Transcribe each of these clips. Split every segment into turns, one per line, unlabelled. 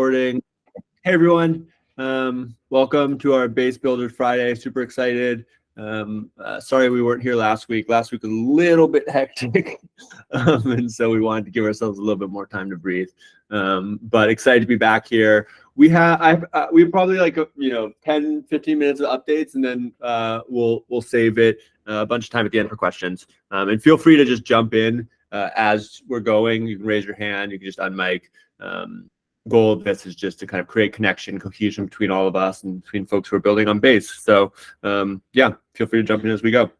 Hey everyone, welcome to our Base Builders Friday. Super excited. Sorry we weren't here last week. Last week was a little bit hectic, and so we wanted to give ourselves a little bit more time to breathe. But excited to be back here. We have we probably like 10, 15 minutes of updates, and then we'll save it a bunch of time at the end for questions. And feel free to just jump in as we're going. You can raise your hand. You can just unmic. Goal of this is just to kind of create connection, cohesion between all of us and between folks who are building on Base. So yeah, feel free to jump in as we go.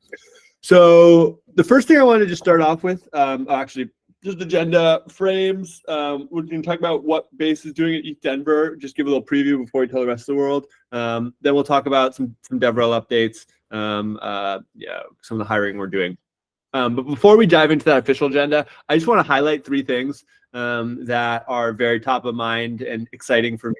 So the first thing I wanted to start off with, actually, just agenda frames. We're going to talk about what Base is doing at ETH Denver. Just give a little preview before we tell the rest of the world. Then we'll talk about some DevRel updates. Yeah, some of the hiring we're doing. But before we dive into that official agenda, I just want to highlight three things that are very top of mind and exciting for me.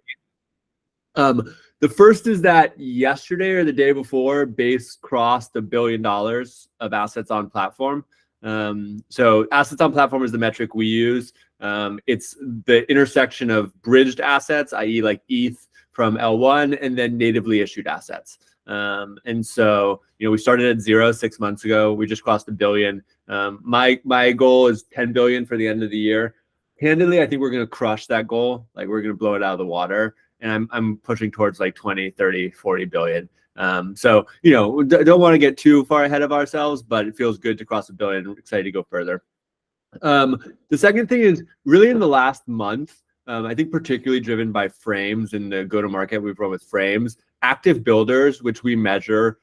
The first is that yesterday or the day before, Base crossed $1 billion of assets on platform. So assets on platform is the metric we use. It's the intersection of bridged assets, i.e. like ETH from L1, and then natively issued assets. And so, we started at 0 6 months ago. We just crossed $1 billion. My goal is 10 billion for the end of the year. Candidly, I think we're going to crush that goal. Like, we're going to blow it out of the water. And I'm pushing towards like 20, 30, 40 billion. So, don't want to get too far ahead of ourselves, but it feels good to cross $1 billion. I'm excited to go further. The second thing is really in the last month, I think particularly driven by frames and the go-to-market we've run with frames, active builders, which we measure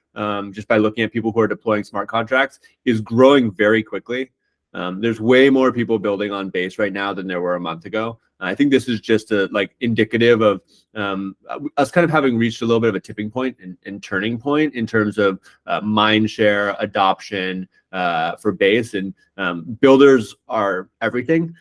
just by looking at people who are deploying smart contracts, is growing very quickly. There's way more people building on Base right now than there were a month ago. I think this is just indicative of us kind of having reached a little bit of a tipping point and turning point in terms of mind share adoption for Base, and builders are everything.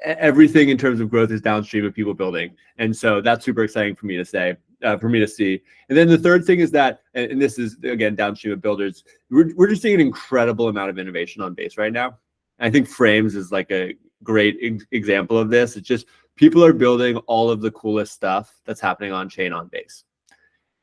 Everything in terms of growth is downstream of people building, and so that's super exciting for me to say. For me to see. And then the third thing is that, and this is again downstream of builders, we're just seeing an incredible amount of innovation on Base right now. I think frames is like a great example of this. It's just people are building all of the coolest stuff that's happening on chain on Base,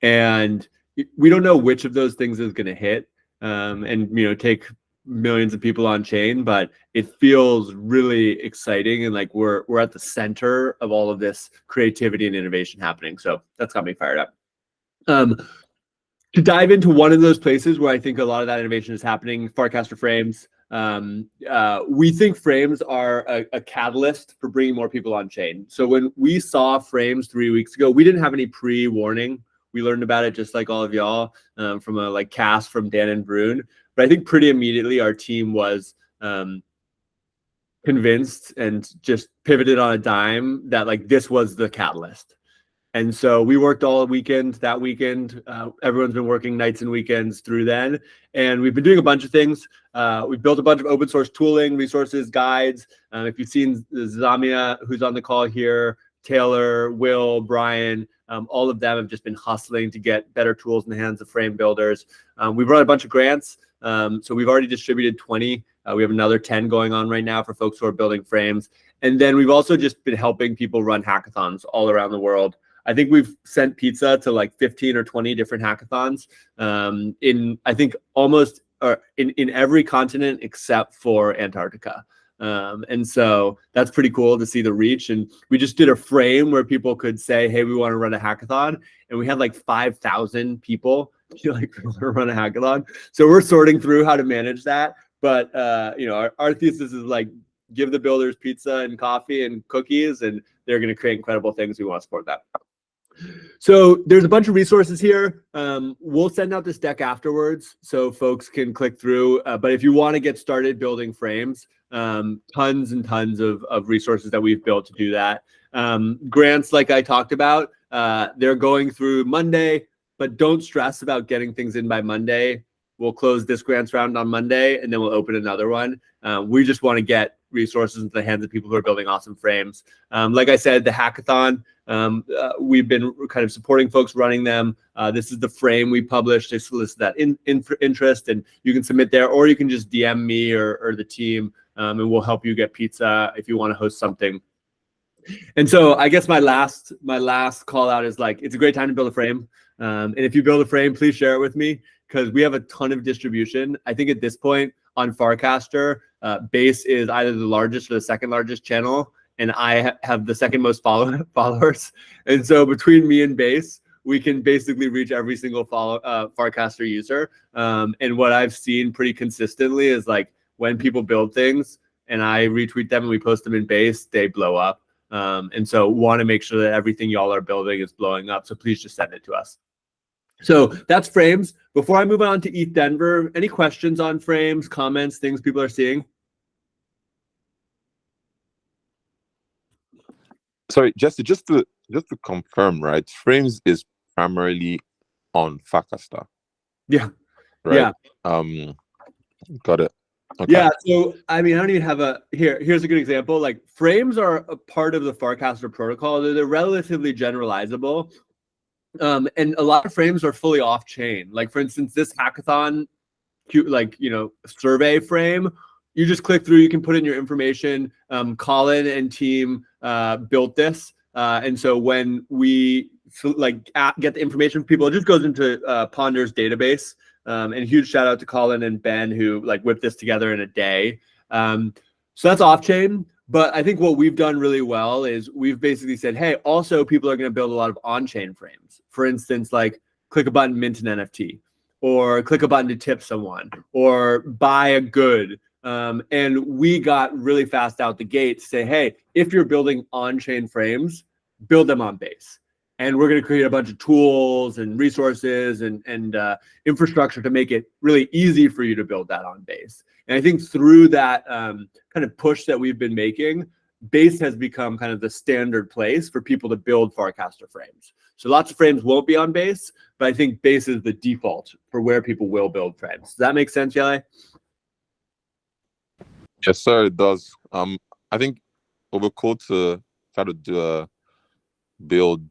and we don't know which of those things is going to hit and take millions of people on chain, but it feels really exciting, and like we're at the center of all of this creativity and innovation happening. So that's got me fired up. To dive into one of those places where I think a lot of that innovation is happening, Farcaster frames. We think frames are a catalyst for bringing more people on chain. So when we saw frames 3 weeks ago, we didn't have any pre-warning. We learned about it just like all of y'all from a cast from Dan and Brune. But I think pretty immediately our team was convinced and just pivoted on a dime that this was the catalyst. And so we worked all weekend. That weekend, everyone's been working nights and weekends through then. And we've been doing a bunch of things. We've built a bunch of open source tooling, resources, guides. If you've seen Zamia, who's on the call here, Taylor, Will, Brian, all of them have just been hustling to get better tools in the hands of frame builders. We've run a bunch of grants. So we've already distributed 20. We have another 10 going on right now for folks who are building frames. And then we've also just been helping people run hackathons all around the world. I think we've sent pizza to 15 or 20 different hackathons in, I think, almost in every continent except for Antarctica. And so that's pretty cool to see the reach. And we just did a frame where people could say, hey, we want to run a hackathon. And we had 5,000 people run a hackathon. So we're sorting through how to manage that. But, our thesis is give the builders pizza and coffee and cookies, and they're going to create incredible things. We want to support that. So there's a bunch of resources here. We'll send out this deck afterwards so folks can click through. But if you want to get started building frames, tons and tons of resources that we've built to do that. Grants, like I talked about, they're going through Monday, but don't stress about getting things in by Monday. We'll close this grants round on Monday, and then we'll open another one. We just want to get resources into the hands of people who are building awesome frames. Like I said, the hackathon, we've been kind of supporting folks running them. This is the frame we published to solicit that interest, and you can submit there, or you can just DM me or the team, and we'll help you get pizza if you want to host something. And so I guess my last call out is like, it's a great time to build a frame. And if you build a frame, please share it with me because we have a ton of distribution. I think at this point on Farcaster, Base is either the largest or the second largest channel, and I have the second most followers. And so between me and Base, we can basically reach every single Farcaster user. And what I've seen pretty consistently is like when people build things and I retweet them and we post them in Base, they blow up. And so want to make sure that everything y'all are building is blowing up. So please just send it to us. So that's frames. Before I move on to ETH Denver, any questions on frames, comments, things people are seeing?
Sorry, just to confirm, right? Frames is primarily on Farcaster.
Yeah.
Right.
Yeah.
Got it. Okay.
Yeah. So I mean, I don't even have here's a good example. Like frames are a part of the Farcaster protocol. They're relatively generalizable. And a lot of frames are fully off chain. Like for instance, this hackathon, survey frame, you just click through, you can put in your information. Colin and team built this. And so when we get the information from people, it just goes into Ponder's database. And huge shout out to Colin and Ben who whipped this together in a day. So that's off chain. But I think what we've done really well is we've basically said, hey, also people are going to build a lot of on-chain frames. For instance, like click a button, mint an NFT, or click a button to tip someone, or buy a good. And we got really fast out the gate to say, hey, if you're building on-chain frames, build them on Base. And we're going to create a bunch of tools and resources and infrastructure to make it really easy for you to build that on Base. And I think through that kind of push that we've been making, Base has become kind of the standard place for people to build Farcaster frames. So lots of frames won't be on Base, but I think Base is the default for where people will build frames. Does that make sense, Yele?
Yes, sir, it does. I think it would be cool to try to do a build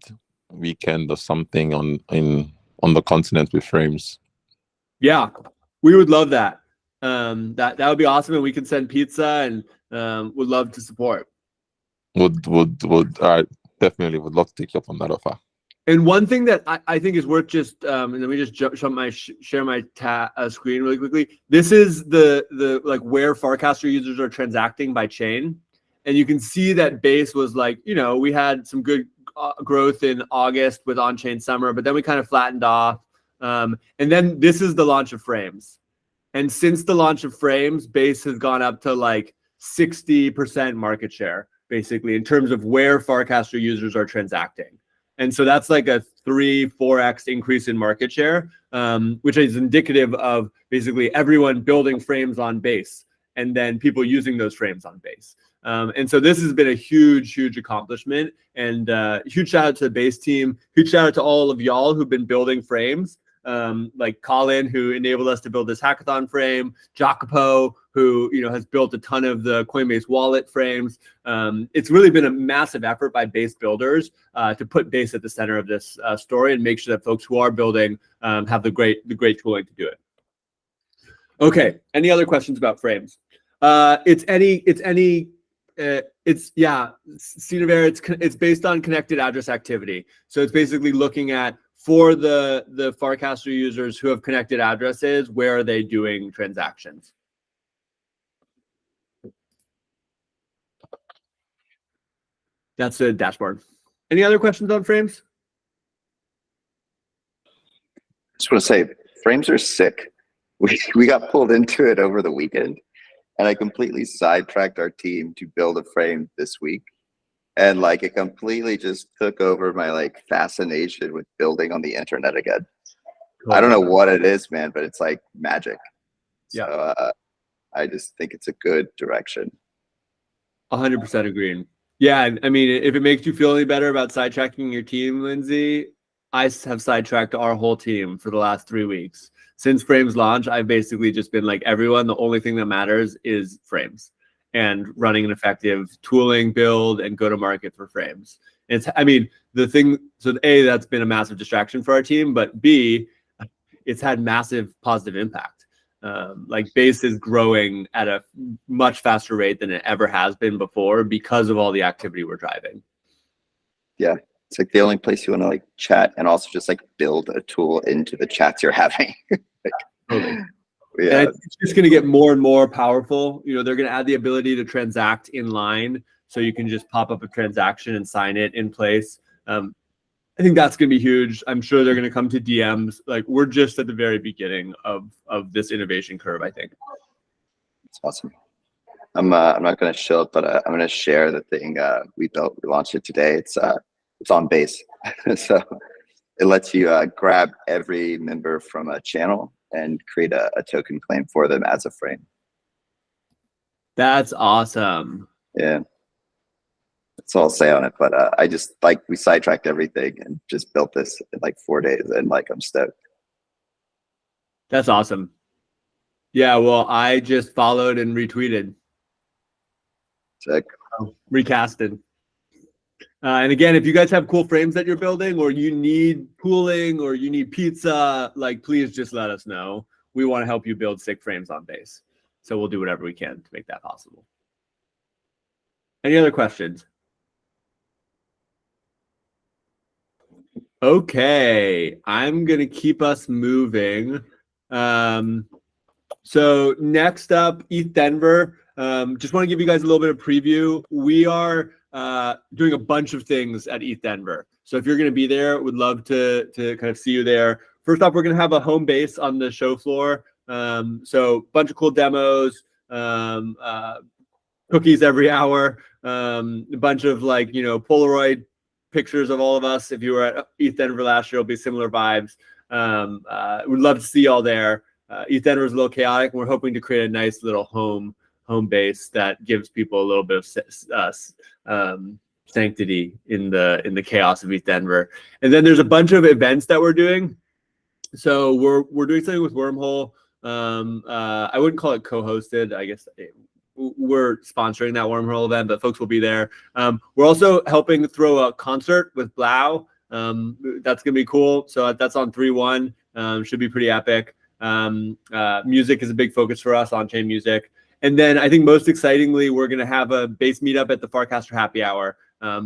weekend or something on the continent with frames.
Yeah, we would love that. That would be awesome, and we can send pizza and would love to support.
Would definitely would love to take you up on that offer.
And one thing that I think is worth just and let me just share my screen really quickly. This is the where Farcaster users are transacting by chain, and you can see that Base was we had some good growth in August with on-chain summer, but then we kind of flattened off. And then this is the launch of frames. And since the launch of frames, Base has gone up to 60% market share, basically, in terms of where Farcaster users are transacting. And so that's like a 3-4x increase in market share, which is indicative of basically everyone building frames on Base and then people using those frames on Base. And so this has been a huge, huge accomplishment, and huge shout out to the Base team. Huge shout out to all of y'all who've been building frames, like Colin, who enabled us to build this hackathon frame, Jacopo, who has built a ton of the Coinbase wallet frames. It's really been a massive effort by Base builders to put Base at the center of this story and make sure that folks who are building have the great tooling to do it. Okay, any other questions about frames? It's based on connected address activity. So it's basically looking at, for the Farcaster users who have connected addresses, where are they doing transactions? That's the dashboard. Any other questions on frames?
Just want to say, frames are sick. We got pulled into it over the weekend, and I completely sidetracked our team to build a frame this week. And it completely just took over my fascination with building on the internet again. Cool. I don't know what it is, man, but it's like magic. Yeah. So I just think it's a good direction.
100% agreeing. Yeah, I mean, if it makes you feel any better about sidetracking your team, Lindsay, I have sidetracked our whole team for the last 3 weeks. Since frames launch, I've basically just been like, everyone, the only thing that matters is frames and running an effective tooling, build, and go to market for frames. That's been a massive distraction for our team, but B, it's had massive positive impact. Like Base is growing at a much faster rate than it ever has been before because of all the activity we're driving.
Yeah, it's like the only place you want to like chat and also just like build a tool into the chats you're having.
Totally.
Yeah,
And it's just going to get more and more powerful. You know, they're going to add the ability to transact in line, so you can just pop up a transaction and sign it in place. I think that's going to be huge. I'm sure they're going to come to DMs. Like, we're just at the very beginning of this innovation curve, I think.
it's awesome. I'm not going to show it, but I'm going to share the thing we built. We launched it today. It's on Base, so it lets you grab every member from a channel and create a token claim for them as a frame.
That's awesome.
Yeah, that's all I'll say on it. But I just like we sidetracked everything and just built this in like 4 days, and like I'm stoked.
That's awesome. Yeah, well, I just followed and retweeted.
Sick.
Recasted. And again, if you guys have cool frames that you're building, or you need cooling, or you need pizza, like, please just let us know. We want to help you build sick frames on Base. So we'll do whatever we can to make that possible. Any other questions? Okay, I'm going to keep us moving. So next up, ETH Denver. Just want to give you guys a little bit of preview. We are doing a bunch of things at ETH Denver. So if you're going to be there, would love to kind of see you there. First off, we're going to have a home base on the show floor. So a bunch of cool demos, cookies every hour, a bunch of like, you know, Polaroid pictures of all of us. If you were at ETH Denver last year, it'll be similar vibes. We'd love to see y'all there. ETH Denver is a little chaotic, and we're hoping to create a nice little home base that gives people a little bit of sanctity in the chaos of ETH Denver. And then there's a bunch of events that we're doing. So we're doing something with Wormhole. I wouldn't call it co-hosted. I guess we're sponsoring that Wormhole event, but folks will be there. We're also helping throw a concert with Blau. That's gonna be cool. So that's on 3/1. Should be pretty epic. Music is a big focus for us, on-chain music. And then I think most excitingly, we're going to have a Base meetup at the Farcaster Happy Hour.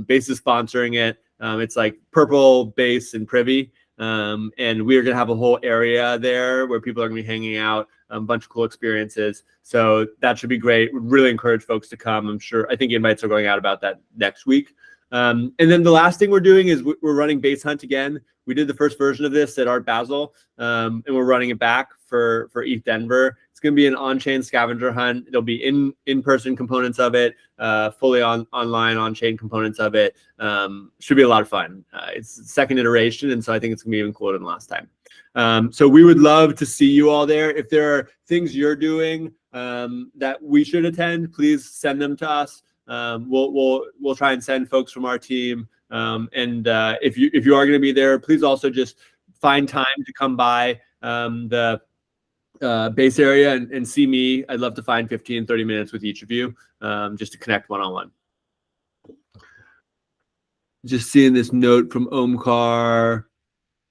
Base is sponsoring it. It's like Purple, Base, and Privy. And we are going to have a whole area there where people are going to be hanging out, a bunch of cool experiences. So that should be great. We'd really encourage folks to come. I think invites are going out about that next week. And then the last thing we're doing is we're running Base Hunt again. We did the first version of this at Art Basel, and we're running it back for ETH Denver. It's going to be an on-chain scavenger hunt. There'll be in-person components of it, fully online on-chain components of it. Should be a lot of fun. It's the second iteration, and so I think it's going to be even cooler than last time. So we would love to see you all there. If there are things you're doing that we should attend, please send them to us. We'll try and send folks from our team. And if you are going to be there, please also just find time to come by the Base area and see me. I'd love to find 15, 30 minutes with each of you just to connect one-on-one. Just seeing this note from Omkar.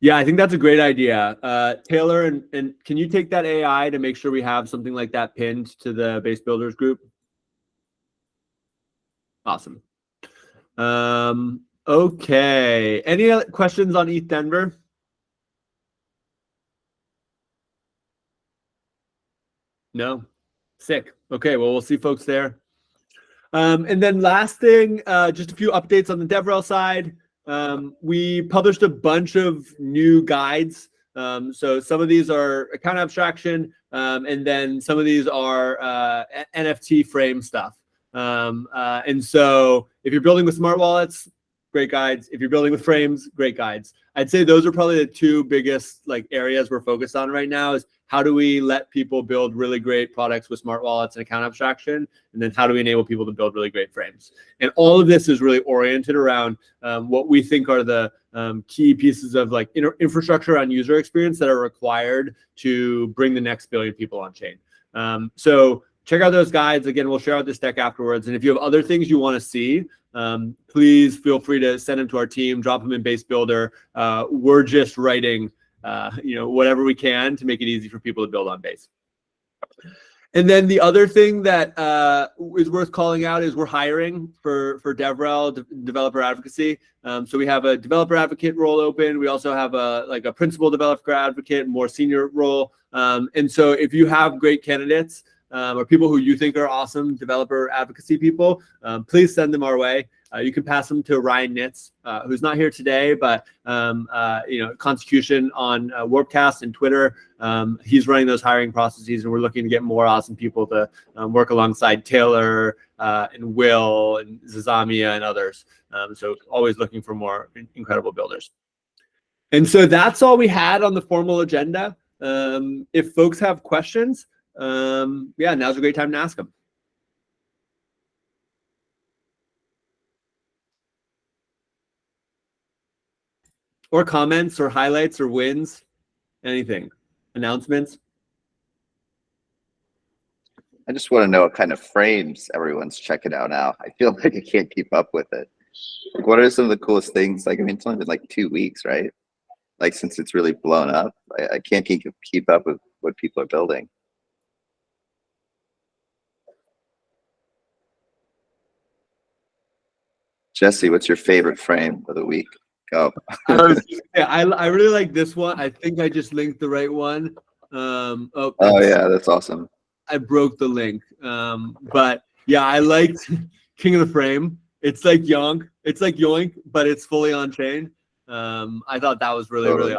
Yeah, I think that's a great idea. Taylor, and can you take that AI to make sure we have something like that pinned to the Base Builders group? Awesome. Okay. Any other questions on ETH Denver? No? Sick. Okay, well, we'll see folks there. And then last thing, just a few updates on the DevRel side. We published a bunch of new guides. So some of these are account abstraction, and then some of these are NFT frame stuff. And so if you're building with smart wallets, great guides. If you're building with frames, great guides. I'd say those are probably the two biggest like areas we're focused on right now is how do we let people build really great products with smart wallets and account abstraction? And then how do we enable people to build really great frames? And all of this is really oriented around what we think are the key pieces of like infrastructure on user experience that are required to bring the next billion people on chain. So check out those guides. Again, we'll share out this deck afterwards. And if you have other things you want to see, please feel free to send them to our team, drop them in Base Builder. We're just writing, whatever we can to make it easy for people to build on Base. And then the other thing that is worth calling out is we're hiring for DevRel, developer advocacy. So we have a developer advocate role open. We also have a principal developer advocate, more senior role. And so if you have great candidates or people who you think are awesome developer advocacy people, please send them our way. You can pass them to Ryan Nitz, who's not here today, but Constitution on Warpcast and Twitter. He's running those hiring processes, and we're looking to get more awesome people to work alongside Taylor and Will and Zazamia and others. So always looking for more incredible builders. And so that's all we had on the formal agenda. If folks have questions, now's a great time to ask them. Or comments or highlights or wins, anything, announcements.
I just want to know what kind of frames everyone's checking out now. I feel like I can't keep up with it. Like, what are some of the coolest things? Like, I mean, it's only been like 2 weeks, right? Like, since it's really blown up, I can't keep up with what people are building. Jesse, what's your favorite frame of the week? Go.
I really like this one. I think I just linked the right one.
Oh yeah, that's awesome.
I broke the link. But yeah, I liked King of the Frame. It's like Yoink, but it's fully on chain. I thought that was really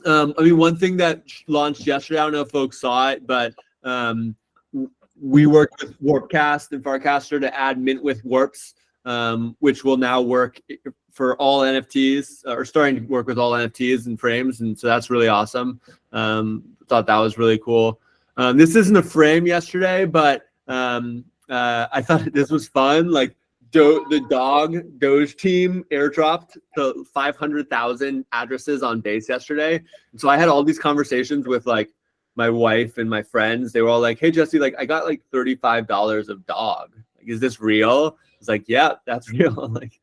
awesome. I mean, one thing that launched yesterday, I don't know if folks saw it, but we worked with Warpcast and Farcaster to add Mint with Warps, which will now work for all NFTs, or starting to work with all NFTs and frames, and so that's really awesome. Thought that was really cool. This isn't a frame yesterday, but I thought this was fun. Like the dog Doge team airdropped to 500,000 addresses on base yesterday, and so I had all these conversations with like my wife and my friends. They were all like, "Hey Jesse, like I got like $35 of dog. Like, is this real?" It's like, "Yeah, that's real." Like,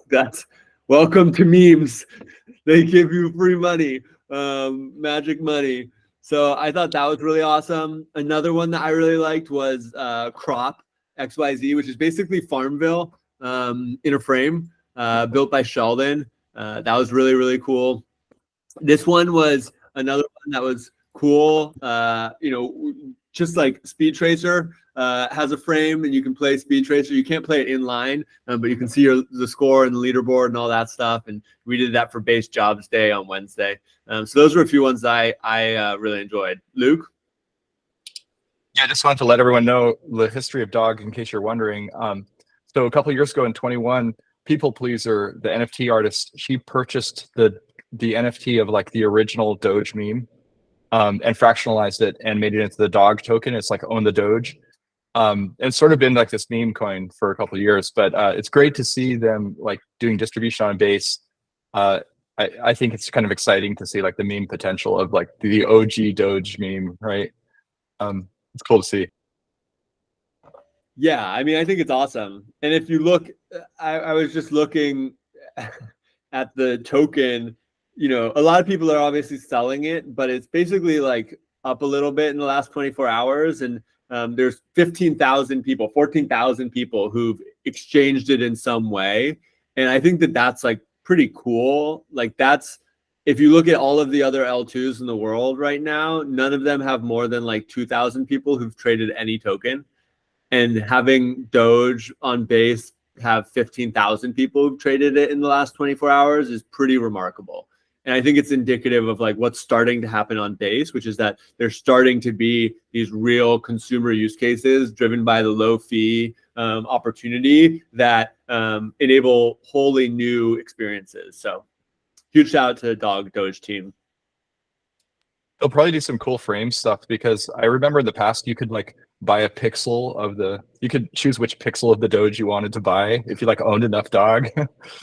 that's welcome to memes. They give you free money, magic money. So I thought that was really awesome. Another one that I really liked was Crop XYZ, which is basically Farmville in a frame, built by Sheldon. That was really cool. This one was another one that was cool. Just like Speed Tracer has a frame, and you can play Speed Tracer. You can't play it in line, but you can see the score and the leaderboard and all that stuff. And we did that for Base Jobs Day on Wednesday. So those were a few ones that I really enjoyed. Luke?
Yeah, I just wanted to let everyone know the history of Dog, in case you're wondering. So a couple of years ago in 21, People Pleaser, the NFT artist, she purchased the NFT of like the original Doge meme, and fractionalized it and made it into the Dog token. It's like Own the Doge. And it's sort of been like this meme coin for a couple of years, but it's great to see them like doing distribution on Base. I think it's kind of exciting to see like the meme potential of like the OG Doge meme, right? It's cool to see.
Yeah, I mean, I think it's awesome. And if you look, I was just looking at the token. A lot of people are obviously selling it, but it's basically like up a little bit in the last 24 hours. And there's 14,000 people who've exchanged it in some way. And I think that that's like pretty cool. Like if you look at all of the other L2s in the world right now, none of them have more than like 2,000 people who've traded any token. And having Doge on Base have 15,000 people who've traded it in the last 24 hours is pretty remarkable. And I think it's indicative of like what's starting to happen on Base, which is that there's starting to be these real consumer use cases driven by the low fee opportunity that enable wholly new experiences. So huge shout out to the Dog Doge team.
They'll probably do some cool frame stuff, because I remember in the past you could like buy a pixel you could choose which pixel of the Doge you wanted to buy if you like owned enough Dog.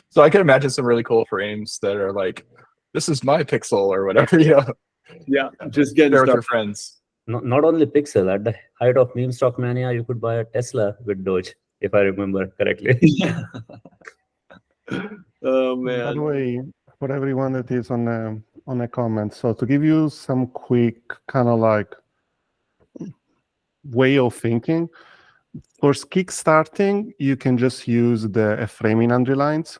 So I can imagine some really cool frames that are like, this is my pixel or whatever,
Yeah, just getting
share
started
with your friends.
Not only Pixel, at the height of meme stock mania, you could buy a Tesla with Doge, if I remember correctly.
Oh
By the
man.
way, for everyone that is on a comment, so to give you some quick kind of like way of thinking. For kickstarting, you can just use the framing underlines.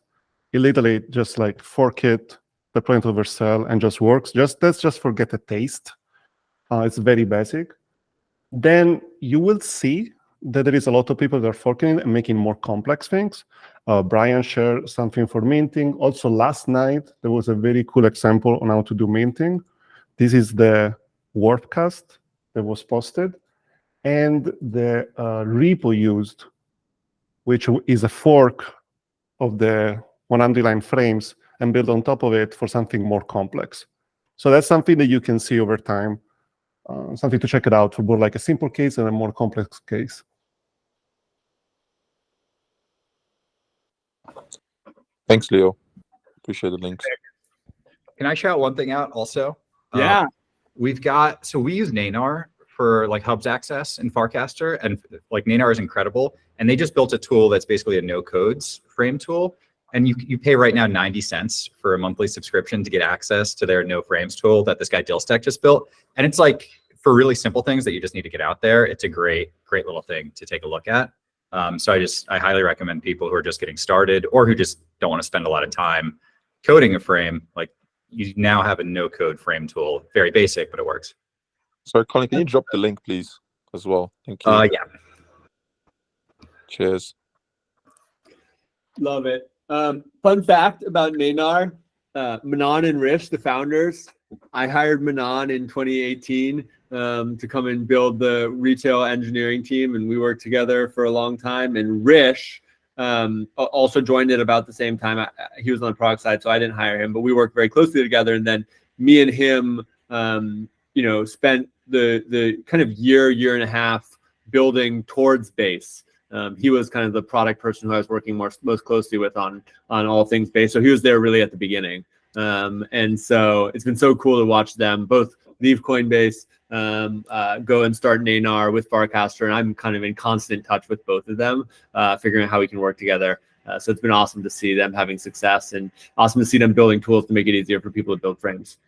It literally just like fork it, deploy it over cell, and just works. Let's just forget the taste. It's very basic. Then you will see that there is a lot of people that are forking it and making more complex things. Brian shared something for minting. Also, last night, there was a very cool example on how to do minting. This is the Warpcast that was posted, and the repo used, which is a fork of the 100 line frames and build on top of it for something more complex. So that's something that you can see over time. Something to check it out for both like a simple case and a more complex case.
Thanks, Leo. Appreciate the links.
Can I shout one thing out also?
Yeah.
We use Nanar for like Hubs access in Farcaster, and like Nanar is incredible. And they just built a tool that's basically a no codes frame tool. And you pay right now 90 cents for a monthly subscription to get access to their no frames tool that this guy Dilstek just built. And it's like for really simple things that you just need to get out there. It's a great little thing to take a look at. So I highly recommend people who are just getting started or who just don't want to spend a lot of time coding a frame. Like you now have a no code frame tool, very basic, but it works.
Sorry, Colin, can you drop the link, please, as well? Thank you.
Yeah.
Cheers.
Love it. Fun fact about Nanar, Manon and Rish, the founders, I hired Manon in 2018 to come and build the retail engineering team, and we worked together for a long time. And Rish also joined it about the same time. He was on the product side, so I didn't hire him, but we worked very closely together. And then me and him, spent the kind of year and a half building towards Base. He was kind of the product person who I was working most closely with on all things Base. So he was there really at the beginning. And so it's been so cool to watch them both leave Coinbase, go and start Nanar with Farcaster. And I'm kind of in constant touch with both of them, figuring out how we can work together. So it's been awesome to see them having success and awesome to see them building tools to make it easier for people to build frames.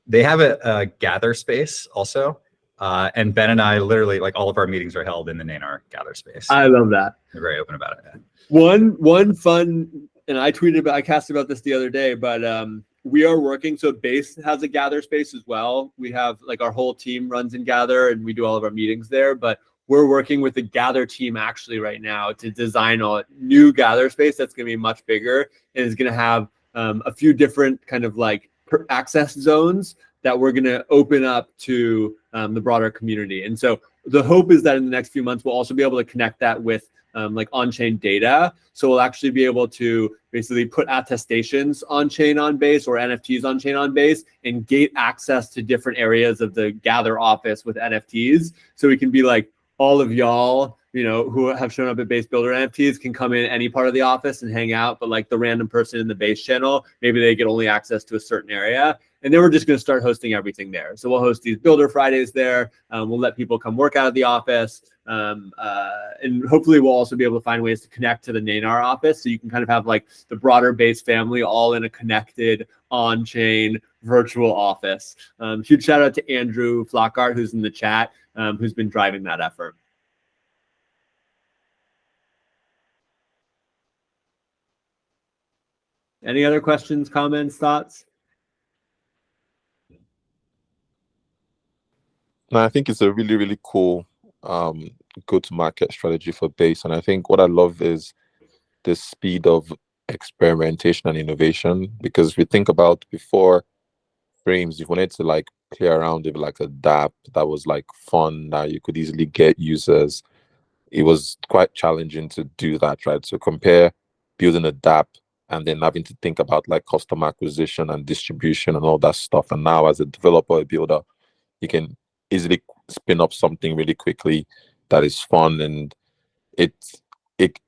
They have a gather space also. And Ben and I literally, like, all of our meetings are held in the Nanar gather space.
I love that.
They're very open about it. Yeah.
One fun, and I casted about this the other day, but we are working. So Base has a gather space as well. We have like our whole team runs in Gather and we do all of our meetings there, but we're working with the Gather team actually right now to design a new Gather space that's going to be much bigger and is going to have a few different kind of like access zones that we're going to open up to the broader community. And so the hope is that in the next few months, we'll also be able to connect that with like on-chain data. So we'll actually be able to basically put attestations on-chain on Base or NFTs on-chain on Base and gate access to different areas of the Gather office with NFTs. So we can be like, all of y'all, who have shown up at Base Builder NFTs can come in any part of the office and hang out, but like the random person in the Base channel, maybe they get only access to a certain area. And then we're just going to start hosting everything there. So we'll host these Builder Fridays there. We'll let people come work out of the office. And hopefully we'll also be able to find ways to connect to the Nanar office. So you can kind of have like the broader Base family all in a connected on-chain virtual office. Huge shout out to Andrew Flockhart, who's in the chat, who's been driving that effort. Any other questions, comments, thoughts?
No, I think it's a really, really cool go-to-market strategy for Base. And I think what I love is the speed of experimentation and innovation. Because if you think about before frames, you wanted to like play around with like a dApp that was like fun, that you could easily get users. It was quite challenging to do that, right? So compare building a dApp and then having to think about like customer acquisition and distribution and all that stuff. And now as a developer, a builder, you can easily spin up something really quickly that is fun. And it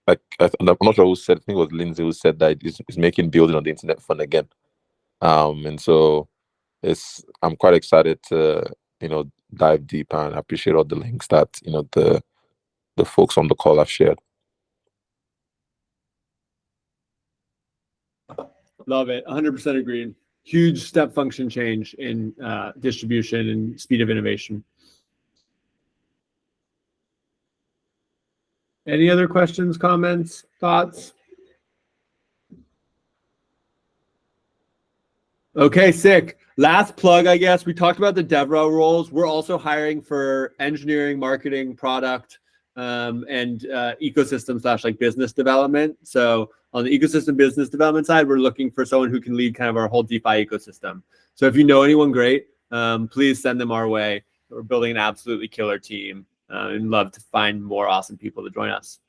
like, I'm not sure who said, I think it was Lindsay who said that it's making building on the internet fun again. And so I'm quite excited to, dive deep, and I appreciate all the links that, the folks on the call have shared.
Love it. 100% agreed. Huge step function change in distribution and speed of innovation. Any other questions, comments, thoughts? Okay, sick. Last plug, I guess. We talked about the DevRel roles. We're also hiring for engineering, marketing, product, and ecosystem / like business development. So on the ecosystem business development side, we're looking for someone who can lead kind of our whole DeFi ecosystem. So if you know anyone great, please send them our way. We're building an absolutely killer team and love to find more awesome people to join us.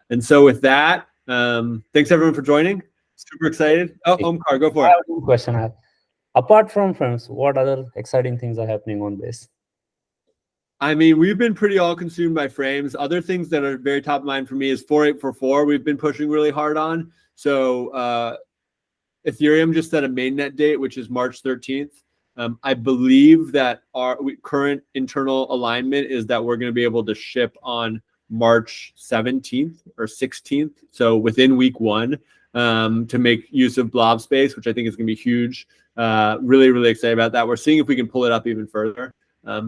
And so with that, thanks everyone for joining. Super excited. Oh, Omkar, go for
I
it.
have one question. Apart from Frames, what other exciting things are happening on Base?
I mean, we've been pretty all consumed by Frames. Other things that are very top of mind for me is 4844. We've been pushing really hard on. So Ethereum just set a mainnet date, which is March 13th. I believe that our current internal alignment is that we're going to be able to ship on March 17th or 16th. So within week 1 to make use of blob space, which I think is going to be huge. Really, really excited about that. We're seeing if we can pull it up even further.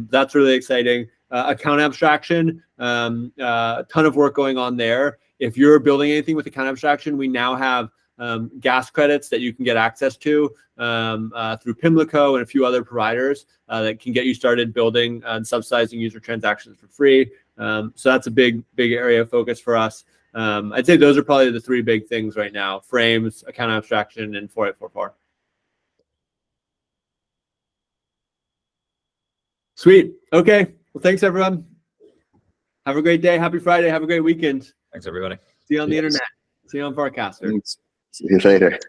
That's really exciting. Account abstraction, a ton of work going on there. If you're building anything with account abstraction, we now have gas credits that you can get access to through Pimlico and a few other providers that can get you started building and subsidizing user transactions for free. So that's a big area of focus for us. I'd say those are probably the 3 big things right now: Frames, account abstraction, and 4844. Sweet. Okay. Well, thanks everyone. Have a great day. Happy Friday. Have a great weekend.
Thanks, everybody.
See you on the internet. See you on Forecaster.
See you later.